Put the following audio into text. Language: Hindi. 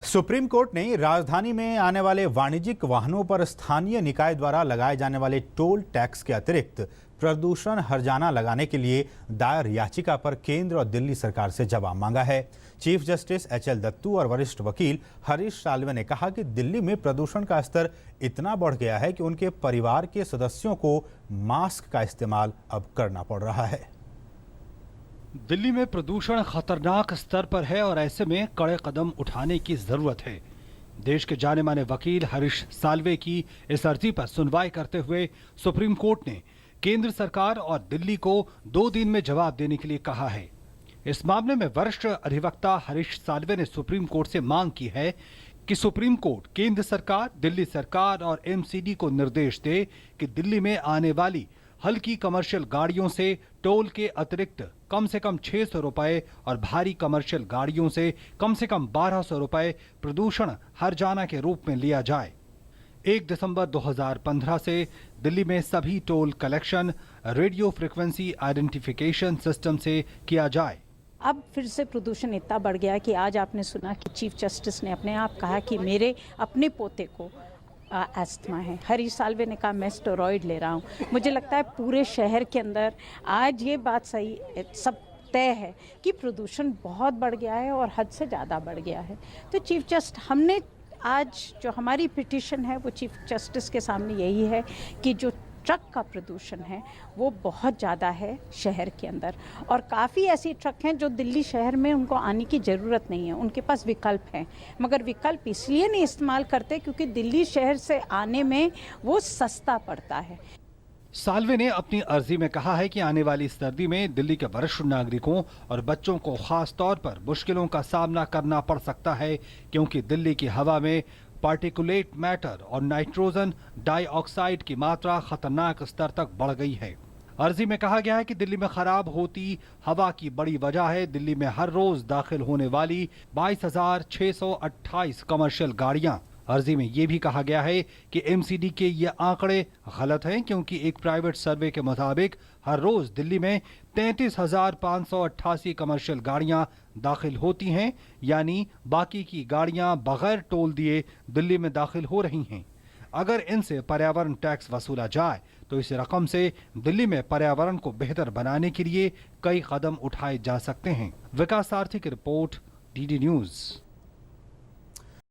सुप्रीम कोर्ट ने राजधानी में आने वाले वाणिज्यिक वाहनों पर स्थानीय निकाय द्वारा लगाए जाने वाले टोल टैक्स के अतिरिक्त प्रदूषण हर्जाना लगाने के लिए दायर याचिका पर केंद्र और दिल्ली सरकार से जवाब मांगा है। चीफ जस्टिस HL दत्तू और वरिष्ठ वकील हरीश साल्वे ने कहा कि दिल्ली में प्रदूषण का स्तर इतना बढ़ गया है कि उनके परिवार के सदस्यों को मास्क का इस्तेमाल अब करना पड़ रहा है। दिल्ली में प्रदूषण खतरनाक स्तर पर है और ऐसे में कड़े कदम उठाने की जरूरत है। देश के जाने माने वकील हरीश साल्वे की इस अर्जी पर सुनवाई करते हुए सुप्रीम कोर्ट ने केंद्र सरकार और दिल्ली को 2 दिन में जवाब देने के लिए कहा है। इस मामले में वरिष्ठ अधिवक्ता हरीश साल्वे ने सुप्रीम कोर्ट से मांग की है कि सुप्रीम कोर्ट केंद्र सरकार, दिल्ली सरकार और MCD को निर्देश दे कि दिल्ली में आने वाली हल्की कमर्शियल गाड़ियों से टोल के अतिरिक्त कम से कम 600 रुपए और भारी कमर्शियल गाड़ियों से कम 1200 रुपए प्रदूषण हर्जाना के रूप में लिया जाए। 1 दिसंबर 2015 से दिल्ली में सभी toll collection radio frequency identification system से किया जाए। अब फिर से प्रदूषण इतना बढ़ गया कि आज आपने सुना कि चीफ जस्टिस ने अपने आप कहा कि मेरे अपने पोते को अस्थमा है। हरीश साल्वे ने कहा मैं स्टेरॉइड ले रहा हूँ। मुझे लगता है पूरे शहर के अंदर आज ये बात सही सब तय है कि प्रदूषण बहुत बढ़ गया है और हद से ज़्यादा बढ़ गया है। तो चीफ जस्टिस हमने आज जो हमारी पिटीशन है वो चीफ जस्टिस के सामने यही है कि जो ट्रक का प्रदूषण है वो बहुत ज़्यादा है शहर के अंदर और काफ़ी ऐसी ट्रक हैं जो दिल्ली शहर में उनको आने की ज़रूरत नहीं है, उनके पास विकल्प हैं, मगर विकल्प इसलिए नहीं इस्तेमाल करते क्योंकि दिल्ली शहर से आने में वो सस्ता पड़ता है। साल्वे ने अपनी अर्जी में कहा है कि आने वाली सर्दी में दिल्ली के वरिष्ठ नागरिकों और बच्चों को खास तौर पर मुश्किलों का सामना करना पड़ सकता है क्योंकि दिल्ली की हवा में पार्टिकुलेट मैटर और नाइट्रोजन डाइऑक्साइड की मात्रा खतरनाक स्तर तक बढ़ गई है। अर्जी में कहा गया है कि दिल्ली में खराब होती हवा की बड़ी वजह है दिल्ली में हर रोज दाखिल होने वाली 22,628 कमर्शियल गाड़ियां। अर्जी में यह भी कहा गया है कि MCD के ये आंकड़े गलत हैं क्योंकि एक प्राइवेट सर्वे के मुताबिक हर रोज दिल्ली में 33,588 कमर्शियल गाड़ियां दाखिल होती हैं, यानी बाकी की गाड़ियां बगैर टोल दिए दिल्ली में दाखिल हो रही हैं। अगर इनसे पर्यावरण टैक्स वसूला जाए तो इस रकम से दिल्ली में पर्यावरण को बेहतर बनाने के लिए कई कदम उठाए जा सकते हैं। विकास सारथी की रिपोर्ट, DD न्यूज।